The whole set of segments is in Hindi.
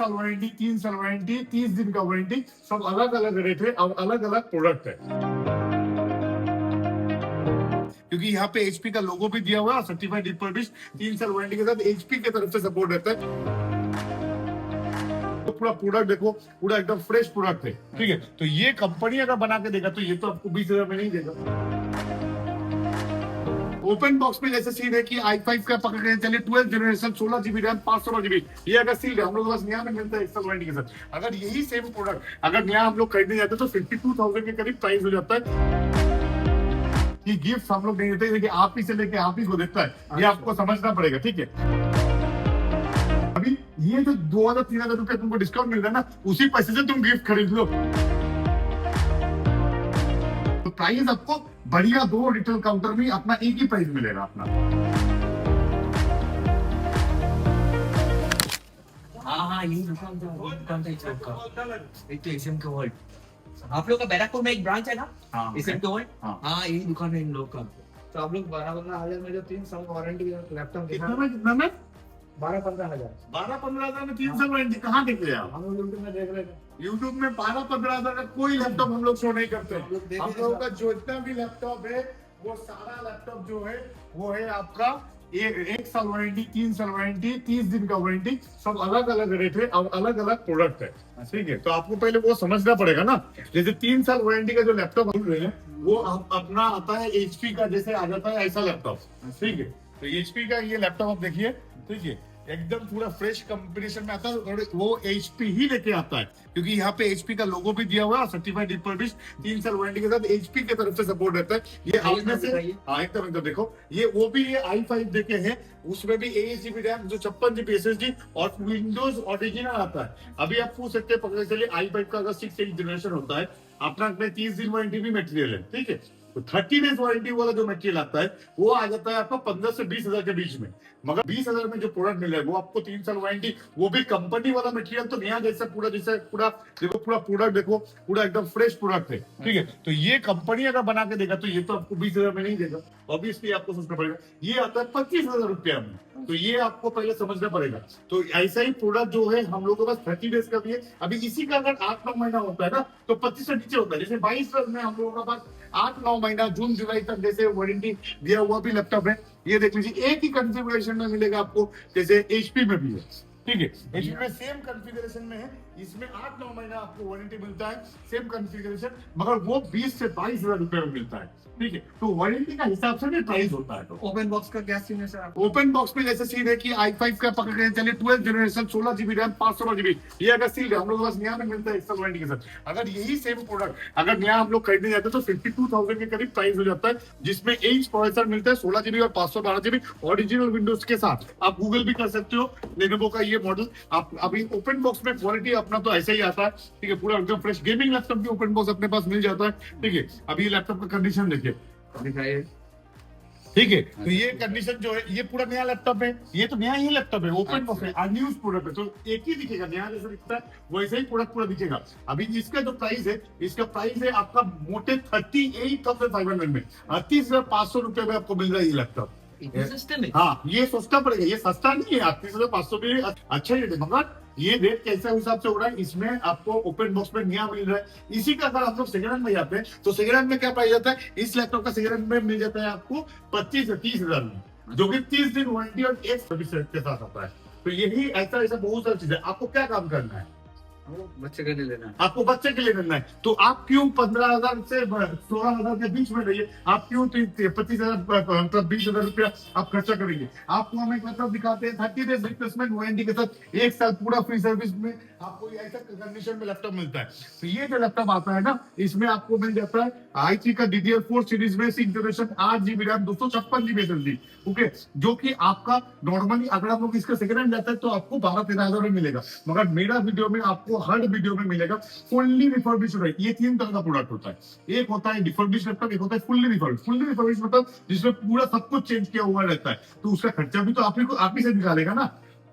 साल वारंटी, 3 साल वारंटी, 30 दिन का वारंटी, सब अलग अलग रेट है और अलग अलग प्रोडक्ट है। क्योंकि यहाँ पे एचपी का लोगो भी दिया हुआ है, सर्टिफाइड रिफर्बिश्ड 3 साल वारंटी के साथ एचपी की तरफ से सपोर्ट रहता है। तो पूरा प्रोडक्ट देखो, पूरा एकदम फ्रेश प्रोडक्ट है, ठीक है। तो ये कंपनी अगर बना के देगा तो ये तो आपको 20,000 में नहीं देगा। ओपन बॉक्स में जैसे सीन है कि i5 का पकड़ के चलिए 12th generation 16 GB RAM 512 GB, ये अगर सील है हम लोग के पास नया में मिलता है 1 साल वारंटी के साथ। अगर यही सेम प्रोडक्ट अगर नया हम लोग खरीदने जाते तो 52,000 के करीब प्राइस हो जाता है। ये गिफ्ट हम लोग नहीं देते, लेकिन आप ही से लेके आप ही को देता है, ये आपको समझना पड़ेगा, ठीक है। अभी ये जो 2,000-3,000 रुपए तुमको डिस्काउंट मिल रहा है ना, उसी पैसे से तुम गिफ्ट खरीद लो। तो प्राइस आपको बढ़िया 2 रिटेल काउंटर में अपना एक ही प्राइस मिलेगा अपना। हाँ यही दुकान था इस का, एक तो एशियन के वर्ल्ड। आप लोग का बैरकपुर में एक ब्रांच है ना, एशियन के वर्ल्ड। हाँ यही दुकान है इन लोग का। तो आप लोग 12-15 हजार में जो 3 साल वारंटी लैपटॉप कितना में 12-15 हजार 12-15 हजार में 3 साल वारंटी कहाँ देख रहे आप? हम लोग यूट्यूब में देख रहे थे। यूट्यूब में 12-15 हजार का कोई लैपटॉप हम लोग शो नहीं करते। देख हम रहे लोगों थे। का जो इतना भी लैपटॉप है वो सारा लैपटॉप जो है वो है आपका 1 साल वारंटी, 3 साल वारंटी, 30 दिन का वारंटी, सब अलग अलग रेट है और अलग अलग प्रोडक्ट है, ठीक है। तो आपको पहले वो समझना पड़ेगा ना। जैसे 3 साल वारंटी का जो लैपटॉप हम रहे हैं वो अपना आता है एचपी का, जैसे आ जाता है ऐसा लैपटॉप, ठीक है। तो एचपी का ये लैपटॉप आप देखिए, ठीक है, एकदम पूरा फ्रेश कंपटीशन में आता है और वो एचपी ही लेके आता है, क्योंकि यहाँ पे एचपी का लोगो भी दिया हुआ है, सर्टिफाइड रिफर्बिश्ड 3 साल वारंटी के साथ एचपी की तरफ से सपोर्ट रहता है। ये आपने से एकदम देखो, ये वो भी ये i5 देके है, उसमें भी 8 जीबी रैम, जो 56 जीबी एसएसडी और विंडोज ओरिजिनल आता है। अभी आप पूछ सकते हैं, पकड़ चलिए i5 का अगर 6-8 जनरेशन होता है, अपना 30 दिन वारंटी भी मटेरियल है, ठीक है। तो 30 डेज वारंटी वाला जो मटेरियल आता है वो आ जाता है आपको 15 से 20 हजार के बीच में। मगर 20 हजार में जो प्रोडक्ट मिल रहा है वो आपको 3 साल वारंटी, वो भी कंपनी वाला मटेरियल, तो नया जैसा पूरा देखो, पूरा प्रोडक्ट देखो, पूरा एकदम फ्रेश प्रोडक्ट है, ठीक है। तो ये कंपनी अगर बना के देगा तो ये तो आपको 20,000 में नहीं देगा, ऑब्वियसली आपको सोचना पड़ेगा। ये आता है 25,000 रुपया में, तो ये आपको पहले समझना पड़ेगा। तो ऐसा ही प्रोडक्ट जो है हम लोगों के पास 30 डेज का भी है। अभी इसी का अगर 8-9 महीना होता है ना तो 25 से नीचे होता है। जैसे 22 में हम लोगों के पास 8-9 महीना जून जुलाई तक जैसे वारंटी दिया हुआ भी लैपटॉप है। ये देख लीजिए, एक ही कॉन्फ़िगरेशन में मिलेगा आपको, जैसे एचपी में भी है, ठीक है। एचपी में सेम कॉन्फ़िगरेशन में है, इसमें 8-9 महीना आपको वारंटी मिलता है, सेम कॉन्फ़िगरेशन, मगर वो 20 से 22,000 रुपए में मिलता है, ठीक है। तो वारंटी का हिसाब से भी प्राइस होता है। तो ओपन बॉक्स का क्या सीन है सर? ओपन बॉक्स में जैसे सीन है कि i5 का पकड़ के चलिए 12th generation 16 GB RAM 512 GB, ये अगर सील है हम लोग के पास नया में मिलता है 1 साल वारंटी के साथ। अगर यही सेम प्रोडक्ट अगर नया हम लोग खरीदने जाते तो 52,000 के करीब प्राइस हो जाता है, जिसमें 8 प्रोसेसर मिलता है 16 जीबी और 512 जीबी ओरिजिनल विंडोज के साथ। आप गूगल भी कर सकते हो लेनोवो का ये मॉडल। आप अभी ओपन बॉक्स में क्वालिटी अपना तो ऐसा ही आता है, ठीक है, पूरा एकदम फ्रेश गेमिंग लैपटॉप भी ओपन बॉक्स अपने पास मिल जाता है, ठीक है। अभी ये लैपटॉप का कंडीशन देखिए, दिखाइए, ठीक है। तो ये कंडीशन जो है ये पूरा नया लैपटॉप है, ये तो नया ही लैपटॉप है, ओपन बॉक्स है, अनयूज प्रोडक्ट है, तो एक ही दिखेगा, नया जैसा दिखता है वैसे ही प्रोडक्ट पूरा दिखेगा। अभी इसका जो प्राइस है, इसका प्राइस है आपका मोटे 38,500 में, 38,500 रुपए में आपको मिल रहा है ये लैपटॉप। सिस्टम है। हाँ, ये सोचना पड़ेगा, ये सस्ता नहीं है, 38,500 भी अच्छा ही है, मगर ये रेट कैसे हिसाब से हो रहा है, इसमें आपको ओपन बॉक्स में नया मिल रहा है। इसी का अगर आप लोग सेकंड हैंड में जाते हैं तो सेकंड हैंड में क्या प्राइस आता है, इस लैपटॉप का सेकंड हैंड में मिल जाता है आपको 25 से 30 हजार में, जो कि 30 दिन वारंटी और 1 सर्विस के साथ आता है। तो यही ऐसा बहुत सारी चीजें। आपको क्या काम करना है, बच्चे के लिए लेना है, आपको बच्चे के लिए करना है, तो आप क्यों 15,000 से 16,000 के बीच में रहिए, आप क्यों 25,000 मतलब 20,000 रुपया आप खर्चा करेंगे। आपको हम एक लैपटॉप दिखाते हैं 30 डेज रिप्लेसमेंट वारंटी के साथ, 1 साल पूरा फ्री सर्विस में आपको ऐसा कंडीशन में लैपटॉप मिलता है। तो ये जो लैपटॉप आता है ना, इसमें आपको मिल जाता है i3 का DDR4 सीरीज में 6 generation 8 GB RAM 256 GB SSD, okay, जो कि आपका नॉर्मली अगर आप लोग इसका सेकंड हैंड जाता है तो आपको 12-13 हजार में मिलेगा, मगर मेरा वीडियो में आपको हर वीडियो में मिलेगा फुल्ली रिफर्बिश्ड है। ये 3 तरह का प्रोडक्ट होता है, एक होता है रिफर्बिश्ड लैपटॉप, एक होता है फुल्ली रिफर्बिश्ड। फुल्ली रिफर्बिश्ड मतलब जिसमें पूरा सब कुछ चेंज किया हुआ रहता है, तो उसका खर्चा भी तो आप ही से निकालेगा ना।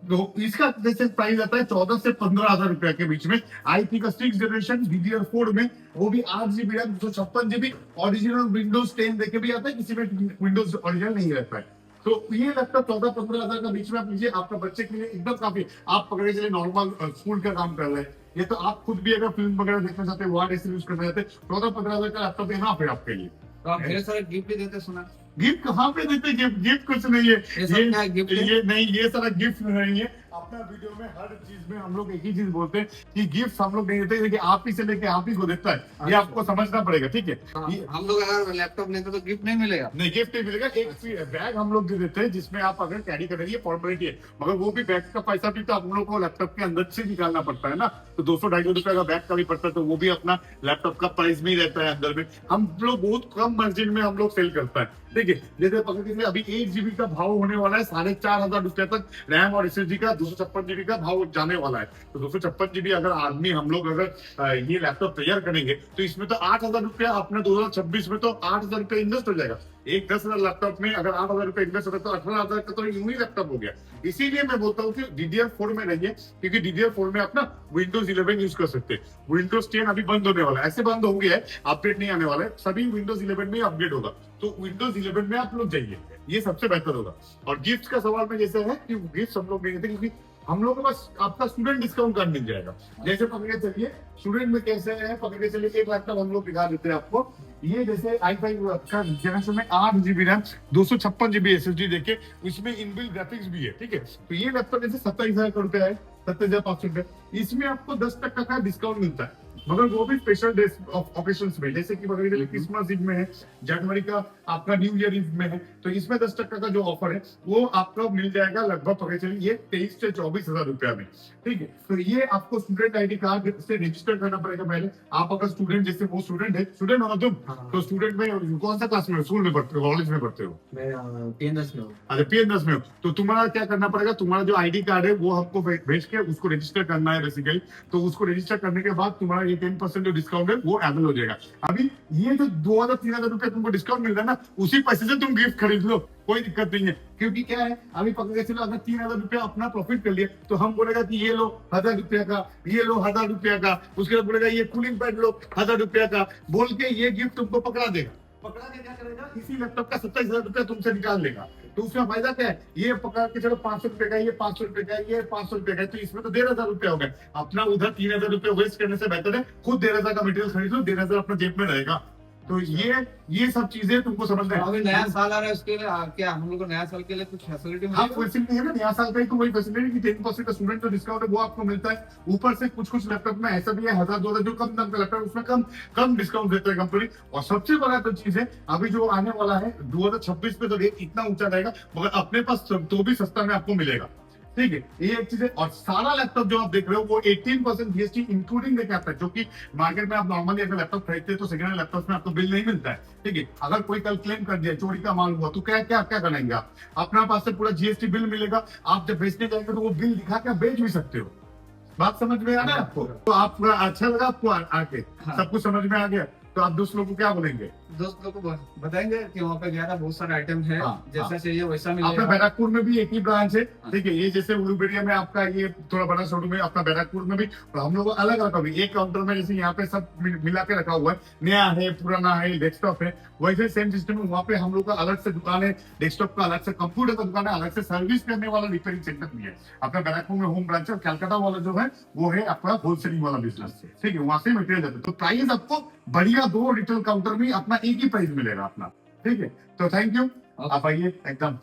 तो इसका जैसे प्राइस आता है 14 से 15,000 रुपया के बीच में। i3 का 6 जनरेशन DDR4 में, वो भी 8 GB RAM 256 GB original Windows 10 देके भी आता है, किसी में विंडोज ओरिजिनल नहीं रहता है। तो ये लैपटॉप 14-15 हजार का बीच में आप लीजिए, आपका बच्चे के लिए एकदम काफी। आप पकड़ के चलिए नॉर्मल स्कूल का काम कर रहे हैं, ये तो आप खुद भी अगर फिल्म वगैरह देखना चाहते हैं, वर्ड ऐसे यूज करना चाहते हैं, 14-15 हजार का लैपटॉप यहाँ पे आपके लिए। तो आप ढेर सारे गिफ्ट भी देते सुना। गिफ्ट कहाँ पे देते हैं? गिफ्ट गिफ्ट कुछ नहीं है, ये सब क्या गिफ्ट है? ये नहीं, ये सारा गिफ्ट नहीं है। अपना वीडियो में हर चीज में हम लोग एक ही चीज बोलते हैं कि गिफ्ट हम लोग नहीं देते, लेकिन आप ही से लेके आप ही को देता है, ये अच्छा। आपको समझना पड़ेगा, ठीक है? हाँ, ये- हम लोग अगर लैपटॉप लेते तो गिफ्ट नहीं मिलेगा। नहीं, गिफ्ट नहीं मिलेगा। एक बैग हम लोग दे देते हैं जिसमें आप अगर कैरी करेंगे, फॉर्मेलिटी है, मगर वो भी बैग का पैसा भी तो हम लोग को लैपटॉप के अंदर से निकालना पड़ता है ना। तो 200-250 रुपए का बैग का भी पड़ता है, तो वो भी अपना लैपटॉप का प्राइस में ही रहता है अंदर में। हम लोग बहुत कम मार्जिन में हम लोग सेल करता है, ठीक है? जैसे पकड़ के अभी 8 GB का भाव होने वाला है 4,500 रुपए तक, रैम और SSD का 256 GB का भाव जाने वाला है। तो 256 GB अगर आदमी हम लोग अगर ये लैपटॉप तैयार करेंगे तो इसमें तो 8,000 रुपया अपना 2026 में तो 8,000 रुपया इन्वेस्ट हो जाएगा। एक 10,000 लैपटॉप में अगर 8,000 रुपए इन्वेस्ट होता है तो 18,000 का तो यूं ही लैपटॉप हो गया। इसीलिए मैं बोलता हूँ कि DDR4 में रहिए, क्योंकि DDR4 में अपना Windows 11 यूज कर सकते हैं। Windows 10 अभी बंद होने वाला है, ऐसे बंद हो गया है, अपडेट नहीं आने वाला है, सभी Windows 11 में अपडेट होगा। तो Windows 11 में आप लोग जाइए, ये सबसे बेहतर होगा। और गिफ्ट का सवाल में जैसे है कि गिफ्ट हम लोग नहीं देते, क्योंकि हम लोग के पास आपका स्टूडेंट डिस्काउंट कार्ड मिल जाएगा। जैसे पकड़ के चलिए स्टूडेंट में कैसे है, पकड़ के चलिए एक लैपटॉप हम लोग दिखा देते हैं आपको। ये जैसे i5 का जनरेशन में 8 GB रैम 256 GB SSD देके उसमें इनबिल्ट ग्राफिक्स भी है, ठीक है? तो ये लैपटॉप जैसे 27,000 का रुपया है, 27,500 रुपए, इसमें आपको 10% का डिस्काउंट मिलता है, मगर वो भी स्पेशल डेज ऑकेशंस में, जैसे कि पकड़ के चलिए क्रिसमस ईव में है, जनवरी का आपका न्यू ईयर ईव में है, तो इसमें 10% का जो ऑफर है वो आपको मिल जाएगा लगभग पकड़ के चलिए ये 23 से 24,000 रुपया में, ठीक है? तो ये आपको स्टूडेंट ID कार्ड से रजिस्टर करना पड़ेगा पहले। आप अगर स्टूडेंट, जैसे वो स्टूडेंट है, स्टूडेंट हो ना तुम, हाँ। तो स्टूडेंट में कौन सा क्लास में हो? स्कूल में पढ़ते हो, कॉलेज में पढ़ते हो? मैं PNS में हूँ। अच्छा, PNS में हो, तो तुम्हारा क्या करना पड़ेगा, तुम्हारा जो ID कार्ड है वो हमको भेज के उसको रजिस्टर करना है बेसिकली। तो उसको रजिस्टर करने के बाद तुम्हारा ये 10% जो डिस्काउंट है वो एबल हो जाएगा। अभी ये जो 2,000-3,000 रुपए तुमको डिस्काउंट मिल रहा है ना, उसी पैसे से तुम गिफ्ट खरीद लो, कोई दिक्कत नहीं है। क्योंकि क्या है, अभी पकड़ के चलो अगर 3,000 रुपया अपना प्रॉफिट कर लिया तो हम बोलेगा कि ये लो 1,000 रुपया का, ये लो 1,000 रुपया का, उसके बाद बोलेगा ये कूलिंग पैड लो 1,000 रुपया का, बोल के ये गिफ्ट तुमको पकड़ा देगा। पकड़ा के क्या करेगा, इसी लैपटॉप का 27,000 रुपया तुमसे निकाल लेगा। तो उसका फायदा क्या है, ये पकड़ के चलो 500 रुपए का, ये 500 रुपए का, ये 500 रुपए का, तो इसमें तो 1,500 रुपया हो गया। अपना उधर 3,000 रुपया वेस्ट करने से बेहतर है खुद 1,500 का मटेरियल खरीद लो, 1,500 अपना जेब में रहेगा। तो ये सब चीजें तुमको समझना अभी है। नया साल आ रहा है, उसके लिए क्या हम लोग को नया साल के लिए कुछ फैसिलिटी हाँ, मिलेगी? फैसिलिटी है ना, नया साल का ही तो वही फैसिलिटी कि 10% का स्टूडेंट जो डिस्काउंट है वो आपको मिलता है। ऊपर से कुछ लैपटॉप में ऐसा भी है 1,000-2,000 जो कम दाम का लैपटॉप उसमें कम डिस्काउंट देता है कंपनी। और सबसे बड़ा तो चीज है, अभी जो आने वाला है 2026 पे तो रेट इतना ऊंचा रहेगा, मगर अपने पास तो भी सस्ता में आपको मिलेगा, ठीक है? ये एक चीज है। और सारा लैपटॉप जो आप देख रहे हो वो 18% GST इंक्लूडिंग लेके आता है, जो कि मार्केट में आप नॉर्मली अगर लैपटॉप खरीदते हैं तो सेकंड हैंड लैपटॉप में आपको बिल नहीं मिलता है, ठीक है? अगर कोई कल क्लेम कर दिया चोरी का माल हुआ तो क्या करेंगे आप? अपना पास से पूरा GST बिल मिलेगा, आप जब बेचने जाएंगे तो वो बिल दिखा के आप बेच भी सकते हो। बात समझ में आ रहा है आपको? तो आपको अच्छा लगा आपको आके हाँ। सब कुछ समझ में आ गया? तो आप दोस्त लोगों को क्या बोलेंगे? दोस्त लोग को बताएंगे कि वहाँ पे गया था, बहुत सारे आइटम है, हाँ, जैसा हाँ। चाहिए वैसा आपका मिलेगा। बैराकपुर में भी एक ही ब्रांच है, ठीक है? ये जैसे उलूबेड़िया में आपका ये थोड़ा बड़ा शोरूम है, अपना बैराकपुर में भी, और हम लोग अलग अलग अभी एक काउंटर में जैसे यहाँ पे सब मिला के रखा हुआ है, नया है, पुराना है, डेस्कटॉप है, वैसे सेम सिस्टम है वहाँ पे हम लोग का अलग से दुकान है, डेस्कटॉप का अलग से, कंप्यूटर का दुकान है अलग से, सर्विस करने वाला रिपेयरिंग सेंटर भी है। अपना बैराकपुर में होम ब्रांच है, और कलकत्ता वाला जो है वो है आपका होलसेलिंग वाला बिजनेस, ठीक है? वहां से मटेरियल जाता है। तो प्राइस आपको बढ़िया 2 रिटेल काउंटर में अपना एक ही प्राइस मिलेगा अपना, ठीक है? तो थैंक यू, आप आइए एकदम।